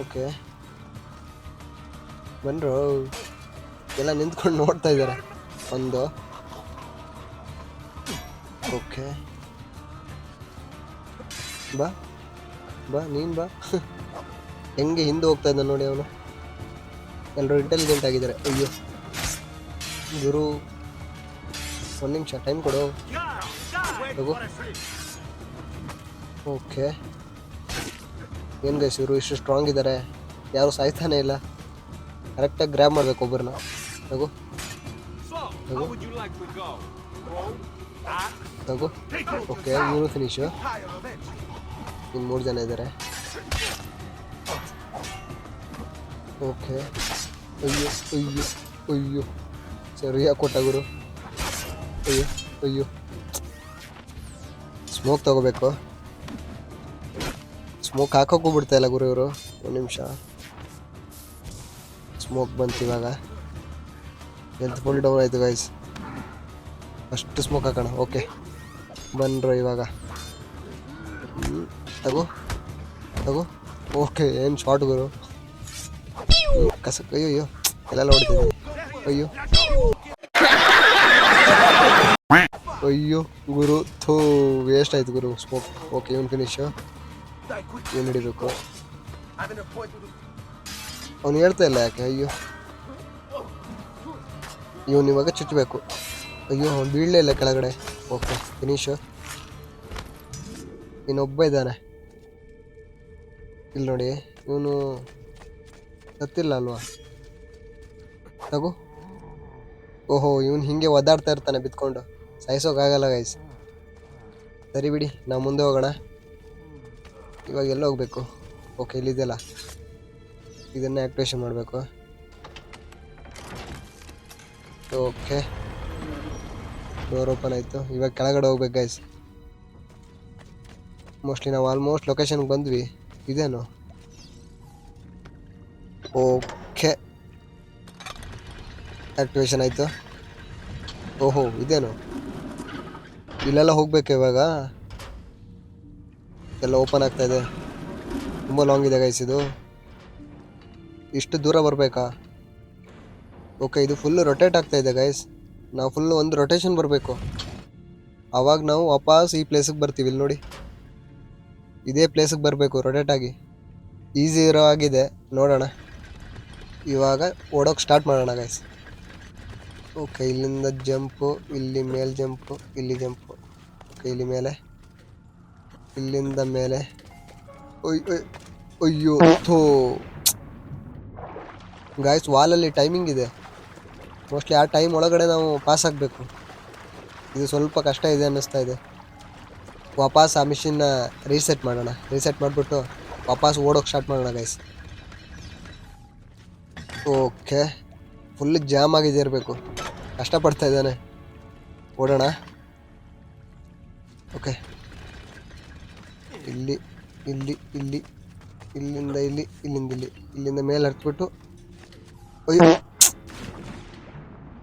ಓಕೆ, ಬನ್ರು. ಎಲ್ಲ ನಿಂತ್ಕೊಂಡು ನೋಡ್ತಾ ಇದ್ದಾರೆ. 1 ಓಕೆ, ಬಾ ನೀನು ಬಾ. ಹೆಂಗೆ ಹಿಂದೆ ಹೋಗ್ತಾ ಇದ್ದ ನೋಡಿ ಅವನು. ಎಲ್ಲರೂ ಇಂಟೆಲಿಜೆಂಟ್ ಆಗಿದ್ದಾರೆ. ಅಯ್ಯೋ ಗುರು, 1 ನಿಮಿಷ ಟೈಮ್ ಕೊಡು. ತಗೋ. ಓಕೆ, ಏನು ಗೈಸ್ ಇವರು ಇಷ್ಟು ಸ್ಟ್ರಾಂಗ್ ಇದ್ದಾರೆ. ಯಾರು ಸಾಯ್ತಾನೆ ಇಲ್ಲ. ಕರೆಕ್ಟಾಗಿ ಗ್ರ್ಯಾಬ್ ಮಾಡಬೇಕು ಒಬ್ಬರನ್ನ. ತಗೋ ತಗೋ. ಓಕೆ, ಇವನು ಫಿನಿಶು. ಇನ್ನು 3 ಜನ ಇದ್ದಾರೆ. ಓಕೆ, ಅಯ್ಯೋ ಸರಿಯಾಗಿ ಕೊಟ್ಟ ಗುರು. ಅಯ್ಯೋ ಸ್ಮೋಕ್ ತಗೋಬೇಕು. ಸ್ಮೋಕ್ ಹಾಕೋಕ್ಕೂ ಬಿಡ್ತಾ ಇಲ್ಲ ಗುರು ಇವರು. 1 ನಿಮಿಷ. ಸ್ಮೋಕ್ ಬಂತು ಇವಾಗ. ಹೆಲ್ತ್ ಫುಲ್ ಡೌನ್ ಆಯಿತು ಗೈಸ್. ಅಷ್ಟು ಸ್ಮೋಕ್ ಹಾಕೋಣ. ಓಕೆ, ಬನ್ರೋ ಇವಾಗ. ತಗೋ. ಓಕೆ, ಏನು ಶಾರ್ಟ್ ಗುರು. ಕಸಕ್. ಅಯ್ಯೋ ಎಲ್ಲೆಲ್ಲ ಹೊಡಿತಿದ್ದೆ. ಅಯ್ಯೋ ಗುರು, ಥೂ, ವೇಸ್ಟ್ ಆಯ್ತು ಗುರು ಸ್ಮೋಕ್. ಓಕೆ, ಇವನು ಫಿನಿಶು. ಏನು ಹಿಡಿಬೇಕು. ಅವನು ಹೇಳ್ತಾ ಇಲ್ಲ ಯಾಕೆ. ಅಯ್ಯೋ, ಇವನು ಇವಾಗ ಚುಚ್ಚಬೇಕು. ಅಯ್ಯೋ, ಅವ್ನು ಬೀಳಲೇ ಇಲ್ಲ ಕೆಳಗಡೆ. Okay, finish. ಇನ್ನೊಬ್ಬ ಇದ್ದಾನೆ ಇಲ್ಲಿ ನೋಡಿ. ಇವನು ಸತ್ತಿಲ್ಲ ಅಲ್ವಾ. ತಗೋ. ಓಹೋ, ಇವನು ಹಿಂಗೆ ಒದ್ದಾಡ್ತಾ ಇರ್ತಾನೆ ಬಿತ್ಕೊಂಡು. ಸಾಯಿಸೋಕ್ಕಾಗಲ್ಲ ಗೈಸ್. ಸರಿ ಬಿಡಿ, ನಾವು ಮುಂದೆ ಹೋಗೋಣ. ಇವಾಗ ಎಲ್ಲ ಹೋಗ್ಬೇಕು. ಓಕೆ, ಇಲ್ಲಿದೆಯಲ್ಲ, ಇದನ್ನೇ ಆ್ಯಕ್ಟಿವೇಶನ್ ಮಾಡಬೇಕು. ಓಕೆ, ಡೋರ್ ಓಪನ್ ಆಯಿತು. ಇವಾಗ ಕೆಳಗಡೆ ಹೋಗ್ಬೇಕು ಗೈಸ್. ಮೋಸ್ಟ್ಲಿ ನಾವು ಆಲ್ಮೋಸ್ಟ್ ಲೊಕೇಶನ್ಗೆ ಬಂದ್ವಿ. ಇದೇನು? ಓಕೆ, ಆ್ಯಕ್ಟಿವೇಶನ್ ಆಯಿತು. ಓಹೋ, ಇದೇನು? ಇಲ್ಲೆಲ್ಲ ಹೋಗ್ಬೇಕು ಇವಾಗ. ಎಲ್ಲ ಓಪನ್ ಆಗ್ತಾಯಿದೆ. ತುಂಬ ಲಾಂಗ್ ಇದೆ ಗೈಸ್ ಇದು. ಇಷ್ಟು ದೂರ ಬರಬೇಕಾ? ಓಕೆ, ಇದು ಫುಲ್ಲು ರೊಟೇಟ್ ಆಗ್ತಾಯಿದೆ ಗೈಸ್. ನಾವು ಫುಲ್ಲು ಒಂದು ರೊಟೇಷನ್ ಬರಬೇಕು. ಆವಾಗ ನಾವು ವಾಪಸ್ ಈ ಪ್ಲೇಸಿಗೆ ಬರ್ತೀವಿ. ಇಲ್ಲಿ ನೋಡಿ, ಇದೇ ಪ್ಲೇಸಿಗೆ ಬರಬೇಕು ರೊಟೇಟ್ ಆಗಿ. ಈಸಿ ಇರೋ ಆಗಿದೆ. ನೋಡೋಣ, ಇವಾಗ ಓಡೋಕೆ ಸ್ಟಾರ್ಟ್ ಮಾಡೋಣ ಗೈಸ್. ಓಕೆ, ಇಲ್ಲಿಂದ ಜಂಪು, ಇಲ್ಲಿ ಮೇಲೆ ಜಂಪು, ಇಲ್ಲಿ ಜಂಪು. ಓಕೆ, ಇಲ್ಲಿ ಮೇಲೆ, ಇಲ್ಲಿಂದ ಮೇಲೆ. ಅಯ್ಯೋ ಥೋ ಗಾಯ್ಸ್, ವಾಲಲ್ಲಿ ಟೈಮಿಂಗ್ ಇದೆ. ಮೋಸ್ಟ್ಲಿ ಆ ಟೈಮ್ ಒಳಗಡೆ ನಾವು ಪಾಸ್ ಆಗಬೇಕು. ಇದು ಸ್ವಲ್ಪ ಕಷ್ಟ ಇದೆ ಅನ್ನಿಸ್ತಾ ಇದೆ. ವಾಪಸ್ ಆ ಮಿಷಿನ್ನ ರೀಸೆಟ್ ಮಾಡೋಣ. ರೀಸೆಟ್ ಮಾಡಿಬಿಟ್ಟು ವಾಪಸ್ ಓಡೋಕೆ ಸ್ಟಾರ್ಟ್ ಮಾಡೋಣ ಗೈಸ್. ಓಕೆ, ಫುಲ್ ಜಾಮ್ ಆಗಿದೆ ಇರಬೇಕು. ಕಷ್ಟಪಡ್ತಾ ಇದ್ದಾನೆ. ಓಡೋಣ. ಓಕೆ, ಇಲ್ಲಿ ಇಲ್ಲಿ ಇಲ್ಲಿ ಇಲ್ಲಿಂದ ಇಲ್ಲಿ, ಇಲ್ಲಿಂದ ಇಲ್ಲಿ, ಇಲ್ಲಿಂದ ಮೇಲೆ ಹತ್ಬಿಟ್ಟು ಅಯ್ಯೋ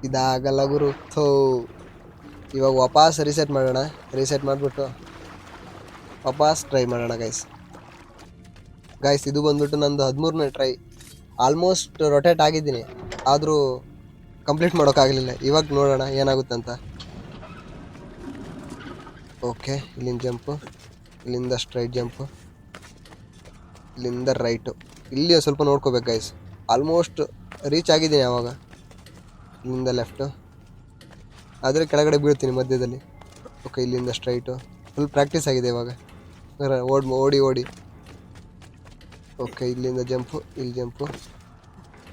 ಇದಾಗಲ್ಲ ಗುರು. ಥೋ ಇವಾಗ ವಾಪಸ್ ರೀಸೆಟ್ ಮಾಡೋಣ. ರೀಸೆಟ್ ಮಾಡಿಬಿಟ್ಟು ವಾಪಸ್ ಟ್ರೈ ಮಾಡೋಣ ಗೈಸ್ ಇದು ಬಂದ್ಬಿಟ್ಟು ನಂದು 13ನೇ ಟ್ರೈ. ಆಲ್ಮೋಸ್ಟ್ ರೊಟೇಟ್ ಆಗಿದ್ದೀನಿ, ಆದರೂ ಕಂಪ್ಲೀಟ್ ಮಾಡೋಕ್ಕಾಗಲಿಲ್ಲ. ಇವಾಗ ನೋಡೋಣ ಏನಾಗುತ್ತಂತ. ಓಕೆ, ಇಲ್ಲಿಂದ ಜಂಪು, ಇಲ್ಲಿಂದ ಸ್ಟ್ರೈಟ್ ಜಂಪು, ಇಲ್ಲಿಂದ ರೈಟು. ಇಲ್ಲಿ ಸ್ವಲ್ಪ ನೋಡ್ಕೋಬೇಕು ಗೈಸ್. ಆಲ್ಮೋಸ್ಟ್ ರೀಚ್ ಆಗಿದ್ದೀನಿ ಆವಾಗ. ಇಲ್ಲಿಂದ ಲೆಫ್ಟು, ಆದರೆ ಕೆಳಗಡೆ ಬೀಳ್ತೀನಿ ಮಧ್ಯದಲ್ಲಿ. ಓಕೆ, ಇಲ್ಲಿಂದ ಸ್ಟ್ರೈಟು. ಫುಲ್ ಪ್ರಾಕ್ಟೀಸ್ ಆಗಿದೆ ಇವಾಗ ಓಡಿ ಓಡಿ. ಓಕೆ, ಇಲ್ಲಿಂದ ಜಂಪು, ಇಲ್ಲಿ ಜಂಪು,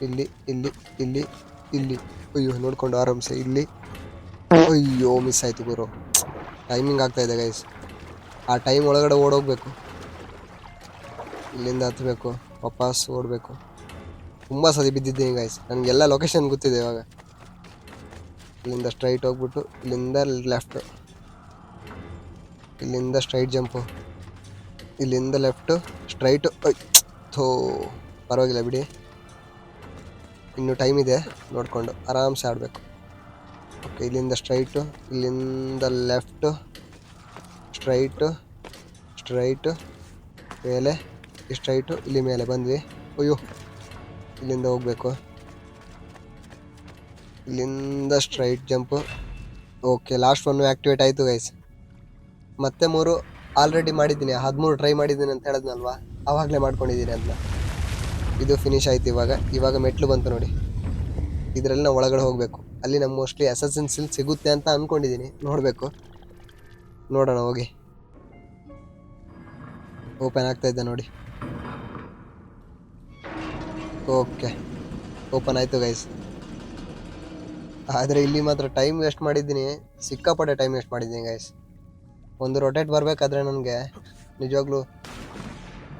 ಇಲ್ಲಿ ಇಲ್ಲಿ ಇಲ್ಲಿ ಇಲ್ಲಿ. ಅಯ್ಯೋ ನೋಡಿಕೊಂಡು ಆರಾಮ್ಸೆ ಇಲ್ಲಿ. ಅಯ್ಯೋ ಮಿಸ್ ಆಯಿತು ಗುರು. ಟೈಮಿಂಗ್ ಆಗ್ತಾಯಿದೆ ಗೈಸ್. ಆ ಟೈಮ್ ಒಳಗಡೆ ಓಡೋಗ್ಬೇಕು. ಇಲ್ಲಿಂದ ಹತ್ತಬೇಕು, ವಾಪಸ್ ಓಡಬೇಕು. ತುಂಬ ಸತಿ ಬಿದ್ದಿದ್ದೀನಿ ಗೈಸ್, ನನಗೆಲ್ಲ ಲೊಕೇಶನ್ ಗೊತ್ತಿದೆ ಇವಾಗ. ಇಲ್ಲಿಂದ ಸ್ಟ್ರೈಟ್ ಹೋಗ್ಬಿಟ್ಟು ಇಲ್ಲಿಂದ ಲೆಫ್ಟು, ಇಲ್ಲಿಂದ ಸ್ಟ್ರೈಟ್ ಜಂಪು, ಇಲ್ಲಿಂದ ಲೆಫ್ಟು ಸ್ಟ್ರೈಟು. ಥೋ ಪರವಾಗಿಲ್ಲ ಬಿಡಿ, ಇನ್ನೂ ಟೈಮ್ ಇದೆ, ನೋಡಿಕೊಂಡು ಆರಾಮ್ಸೆ ಆಡಬೇಕು. ಓಕೆ, ಇಲ್ಲಿಂದ ಸ್ಟ್ರೈಟು, ಇಲ್ಲಿಂದ ಲೆಫ್ಟು, ಸ್ಟ್ರೈಟು ಸ್ಟ್ರೈಟು ಮೇಲೆ, ಸ್ಟ್ರೈಟು ಇಲ್ಲಿ ಮೇಲೆ ಬಂದ್ವಿ. ಅಯ್ಯೋ ಇಲ್ಲಿಂದ ಹೋಗಬೇಕು, ಇಲ್ಲಿಂದ straight jump. Okay, last one activate ಆಯಿತು ಗೈಸ್. ಮತ್ತೆ 3 ಆಲ್ರೆಡಿ ಮಾಡಿದ್ದೀನಿ, 13 ಟ್ರೈ ಮಾಡಿದ್ದೀನಿ ಅಂತ ಹೇಳಿದ್ನಲ್ವಾ, ಆವಾಗಲೇ ಮಾಡ್ಕೊಂಡಿದ್ದೀನಿ ಅದನ್ನ. ಇದು ಫಿನಿಶ್ ಆಯಿತು. ಇವಾಗ ಮೆಟ್ಲು ಬಂತು ನೋಡಿ. ಇದರಲ್ಲಿ ನಾವು ಒಳಗಡೆ ಹೋಗಬೇಕು. ಅಲ್ಲಿ ನಮ್ಮ ಮೋಸ್ಟ್ಲಿ ಅಸಾಸಿನ್ ಸಿಲ್ ಸಿಗುತ್ತೆ ಅಂತ ಅಂದ್ಕೊಂಡಿದ್ದೀನಿ, ನೋಡಬೇಕು, ನೋಡೋಣ ಹೋಗಿ. ಓಪನ್ ಆಗ್ತಾ ಇದೆ ನೋಡಿ. ಓಕೆ, ಓಪನ್ ಆಯಿತು ಗೈಸ್. ಆದರೆ ಇಲ್ಲಿ ಮಾತ್ರ ಟೈಮ್ ವೇಸ್ಟ್ ಮಾಡಿದ್ದೀನಿ, ಸಿಕ್ಕಾಪಟ್ಟೆ ಟೈಮ್ ವೇಸ್ಟ್ ಮಾಡಿದ್ದೀನಿ ಗೈಸ್. ಒಂದು ರೊಟೇಟ್ ಬರಬೇಕಾದ್ರೆ ನನಗೆ ನಿಜವಾಗ್ಲೂ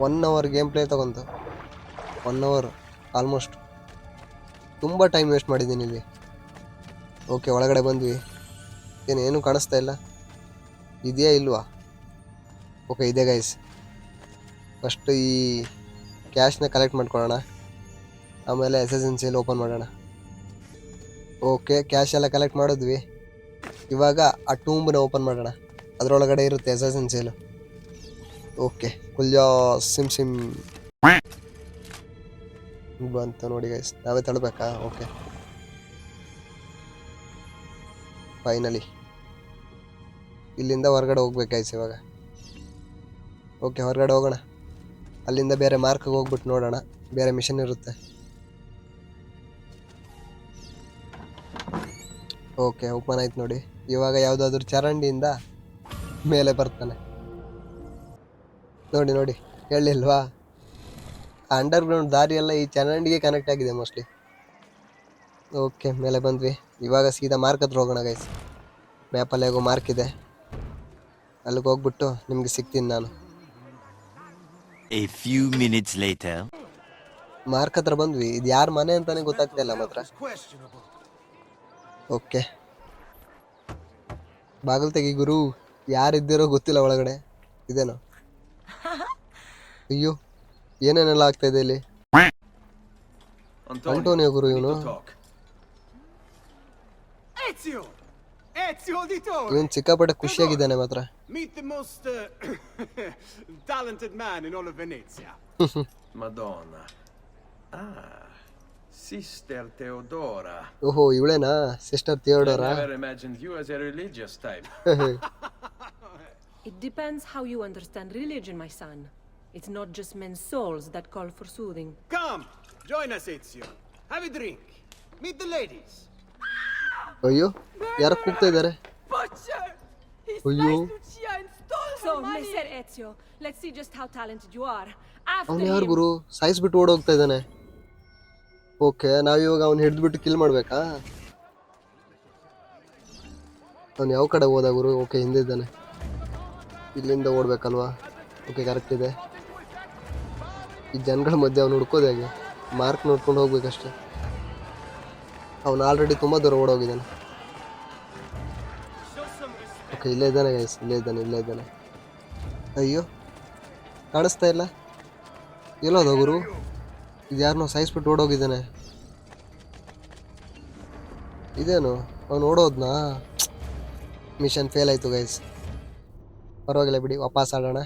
1 ಅವರ್ ಗೇಮ್ ಪ್ಲೇ ತೊಗೊಂತು. 1 ಅವರ್ ಆಲ್ಮೋಸ್ಟ್. ತುಂಬ ಟೈಮ್ ವೇಸ್ಟ್ ಮಾಡಿದ್ದೀನಿ ಇಲ್ಲಿ. ಓಕೆ, ಒಳಗಡೆ ಬಂದ್ವಿ. ಏನು ಕಾಣಿಸ್ತಾ ಇಲ್ಲ, ಇದೆಯಾ ಇಲ್ವಾ? ಓಕೆ, ಇದೆ ಗೈಸ್. ಫಸ್ಟು ಈ ಕ್ಯಾಶ್ನ ಕಲೆಕ್ಟ್ ಮಾಡ್ಕೊಳ್ಳೋಣ, ಆಮೇಲೆ ಅಸಾಸಿನ್ ಸೀಲ್ ಓಪನ್ ಮಾಡೋಣ. ಓಕೆ, ಕ್ಯಾಶ್ ಎಲ್ಲ ಕಲೆಕ್ಟ್ ಮಾಡಿದ್ವಿ. ಇವಾಗ ಆ ಟೂಂಬ್ನ ಓಪನ್ ಮಾಡೋಣ, ಅದರೊಳಗಡೆ ಇರುತ್ತೆ ಅಸಾಸಿನ್ ಸೀಲು. ಓಕೆ, ಕುಲ್ಯಾ ಸಿಮ್ ಸಿಮ್ ಬಂತು ನೋಡಿ ಗೈಸ್. ನಾವೇ ತಡಬೇಕಾ? ಓಕೆ, ಫೈನಲಿ ಇಲ್ಲಿಂದ ಹೊರಗಡೆ ಹೋಗ್ಬೇಕು ಗೈಸ್ ಇವಾಗ. ಓಕೆ, ಹೊರಗಡೆ ಹೋಗೋಣ. ಅಲ್ಲಿಂದ ಬೇರೆ ಮಾರ್ಕ್ಗೆ ಹೋಗ್ಬಿಟ್ಟು ನೋಡೋಣ, ಬೇರೆ ಮಿಷನ್ ಇರುತ್ತೆ. ಓಕೆ, ಓಪನ್ ಆಯ್ತು ನೋಡಿ. ಇವಾಗ ಯಾವುದಾದ್ರೂ ಚರಂಡಿಯಿಂದ ಮೇಲೆ ಬರ್ತಾನೆ ನೋಡಿ. ನೋಡಿ ಹೇಳಿಲ್ವಾ, ಅಂಡರ್ಗ್ರೌಂಡ್ ದಾರಿ ಎಲ್ಲ ಈ ಚರಂಡಿಗೆ ಕನೆಕ್ಟ್ ಆಗಿದೆ ಮೋಸ್ಟ್ಲಿ. ಓಕೆ, ಮೇಲೆ ಬಂದ್ವಿ. ಇವಾಗ ಸೀದಾ ಮಾರ್ಕ್ ಹತ್ರ ಹೋಗೋಣ ಗೈಸ್. ಮ್ಯಾಪಲ್ಲಿ ಹೇಗೋ ಮಾರ್ಕ್ ಇದೆ, ಅಲ್ಲಿಗೆ ಹೋಗ್ಬಿಟ್ಟು ನಿಮಗೆ ಸಿಗ್ತೀನಿ ನಾನು. A few minutes later. Mark ಹತ್ರ ಬಂದ್ವಿ. ಇದು ಯಾರ ಮನೆ ಅಂತಾನೆ ಗೊತ್ತಾಗ್ತಾ ಇಲ್ಲ ಮಾತ್ರ. ಓಕೆ, ಬಾಗಿಲು ತೆಗಿ ಗುರು. ಯಾರಿದ್ದೀರೋ ಗೊತ್ತಿಲ್ಲ ಒಳಗಡೆ. ಇದೇನೋ? ಅಯ್ಯೋ, ಏನೇನೆಲ್ಲ ಆಗ್ತಾ ಇದೆ ಇಲ್ಲಿ. ಅಂಟೋನಿಯೋ ಗುರು ಇವನು. ಇವನು ಸಿಕ್ಕಾಪಟ್ಟೆ ಖುಷಿಯಾಗಿದ್ದಾನೆ ಮಾತ್ರ. Meet the most talented man in all of Venezia. Madonna. Ah, Sister Theodora. ಓಹೋ, ಇವಳೇನಾ sister ಥಿಯೋಡೋರಾ? I never imagined you as a religious type. It depends how you understand religion, my son. It's not just men's souls that call for soothing. Come, join us, Ezio. Have a drink. Meet the ladies. ಅಯ್ಯೋ, ಯಾರು ಕೂಗ್ತಾ ಇದ್ದಾರೆ? ಅಯ್ಯೋ, So, Messer Ezio, let's see just how talented you are. After ಅವನು ಯಾರು him. ಗುರು? ಸಾಯಿಸ್ಬಿಟ್ಟು ಓಡೋಗ್ತಾ ಇದ್ದಾನೆ. Okay, ನಾವಿವಾಗ ಅವ್ನು ಹಿಡಿದ್ಬಿಟ್ಟು ಕಿಲ್ ಮಾಡ್ಬೇಕಾ? ಅವ್ನು ಯಾವ ಕಡೆ ಹೋದ ಗುರು? ಓಕೆ, ಹಿಂದೆ ಇದ್ದಾನೆ. ಇಲ್ಲಿಂದ ಓಡ್ಬೇಕಲ್ವಾ? ಓಕೆ, ಕರೆಕ್ಟ್ ಇದೆ. ಈ ಜನಗಳ ಮಧ್ಯೆ ಅವ್ನು ಹುಡ್ಕೋದು ಹೇಗೆ? ಮಾರ್ಕ್ ನೋಡ್ಕೊಂಡು ಹೋಗ್ಬೇಕಷ್ಟೆ. ಅವನು ಆಲ್ರೆಡಿ ತುಂಬ ದೂರ ಓಡೋಗಿದ್ದಾನೆ. ಓಕೆ, ಇಲ್ಲೇ ಇದ್ದಾನೆ ಗೈಸ್, ಇಲ್ಲೇ ಇದ್ದಾನೆ. ಅಯ್ಯೋ, ಕಾಣಿಸ್ತಾ ಇಲ್ಲ. ಎಲ್ಲೋದ ಗುರು? ಇದು ಯಾರನ್ನೋ ಸಾಯಿಸ್ಬಿಟ್ಟು ಓಡೋಗಿದ್ದಾನೆ. ಇದೇನು ಅವ್ನು ಓಡೋದ್ನಾ? ಮಿಷನ್ ಫೇಲ್ ಆಯಿತು ಗೈಸ್. ಪರವಾಗಿಲ್ಲ ಬಿಡಿ, ವಾಪಸ್ ಆಡೋಣ.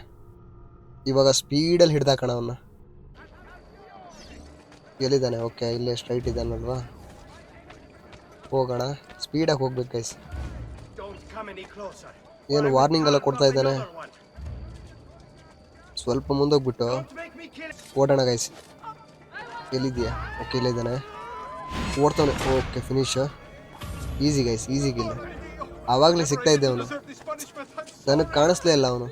ಇವಾಗ ಸ್ಪೀಡಲ್ಲಿ ಹಿಡ್ದಾಕಣ ಅವನ್ನ. ಎಲ್ಲಿದ್ದಾನೆ? ಓಕೆ, ಇಲ್ಲೇ ಸ್ಟ್ರೈಟ್ ಇದ್ದಾನಲ್ವಾ, ಹೋಗೋಣ. ಸ್ಪೀಡಾಗಿ ಹೋಗ್ಬೇಕು ಗೈಸ್. ಏನು ವಾರ್ನಿಂಗ್ ಎಲ್ಲ ಕೊಡ್ತಾ ಇದ್ದಾನೆ. ಸ್ವಲ್ಪ ಮುಂದೋಗ್ಬಿಟ್ಟು ಓಡೋಣ ಗೈಸ್. ಎಲ್ಲಿದೆಯಾ? ಓಕೆ, ಇಲ್ಲಿದ್ದಾನೆ, ಓಡ್ತಾನೆ. Okay, finish. Easy guys, easy ಗಿಲ್ಲ. ಆವಾಗಲೇ ಸಿಗ್ತಾ ಇದ್ದೆ ಅವನು, ನನಗೆ ಕಾಣಿಸ್ಲೇ ಇಲ್ಲ ಅವನು,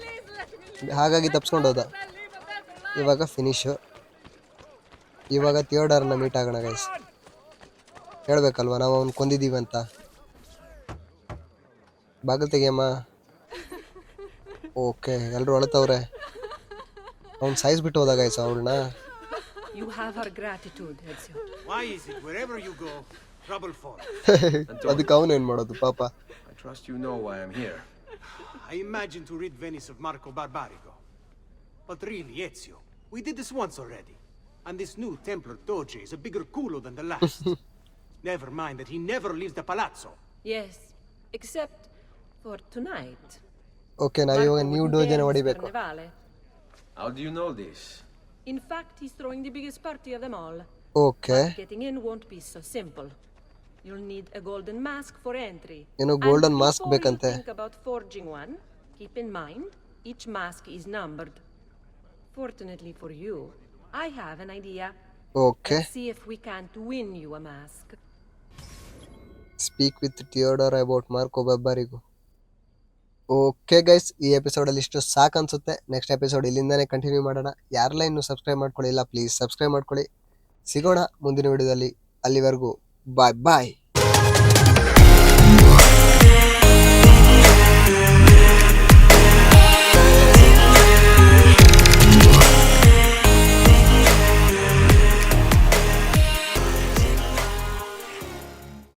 ಹಾಗಾಗಿ ತಪ್ಸ್ಕೊಂಡು ಹೋದ. ಇವಾಗ ಫಿನಿಶು. ಇವಾಗ ಥಿಯೋಡರ್ನ ಮೀಟ್ ಆಗೋಣ ಗೈಸ್. ಹೇಳ್ಬೇಕಲ್ವ ನಾವು ಅವ್ನು ಕೊಂದಿದ್ದೀವಿ ಅಂತ. ಬಾಗಿಲು ತೆಗಿಯಮ್ಮ. ಓಕೆ, ಎಲ್ಲರೂ ಅಳ್ತವ್ರೆ. ಅವ್ನು ಸಾಯಿಸ್ಬಿಟ್ಟು ಹೋದ ಗೈಸ್ ಅವಳನ್ನ. You have our gratitude, Ezio. Why is it wherever you go, trouble falls? ಅದಕ್ಕೆ ಅವನೇನು ಮಾಡೋದು ಪಾಪ. I trust you know why I'm here. I imagine to rid Venice of Marco Barbarigo. But really, Ezio, we did this once already. And this new Templar Doge is a bigger culo than the last. Never mind that he never leaves the palazzo. Yes, except for tonight. Okay, ನಾವಿವಾಗ Marco new wouldn't ಡೋಜನ್ dare miss ಹೊಡಿಬೇಕು. Carnevale. How do you know this? In fact, he's throwing the biggest party of them all. Okay, Getting in won't be so simple. You'll need a golden mask for entry. ಏನೋ And golden mask before you ಬೇಕಂತೆ. think about forging one, keep in mind each mask is numbered. Fortunately for you, I have an idea. Okay. Let's see if we can't win you a mask. Speak with Theodore about Marco Barbarigo. Okay guys, ಈ ಎಪಿಸೋಡಲ್ಲಿ ಇಷ್ಟು ಸಾಕು ಅನ್ಸುತ್ತೆ. Next episode ಇಲ್ಲಿಂದಾನೇ continue ಮಾಡೋಣ. ಯಾರೆಲ್ಲ ಇನ್ನೂ subscribe ಮಾಡ್ಕೊಳ್ಳಿಲ್ಲ, please subscribe ಮಾಡ್ಕೊಳ್ಳಿ. ಸಿಗೋಣ ಮುಂದಿನ ವಿಡಿಯೋದಲ್ಲಿ. ಅಲ್ಲಿವರೆಗೂ ಬಾಯ್ ಬಾಯ್.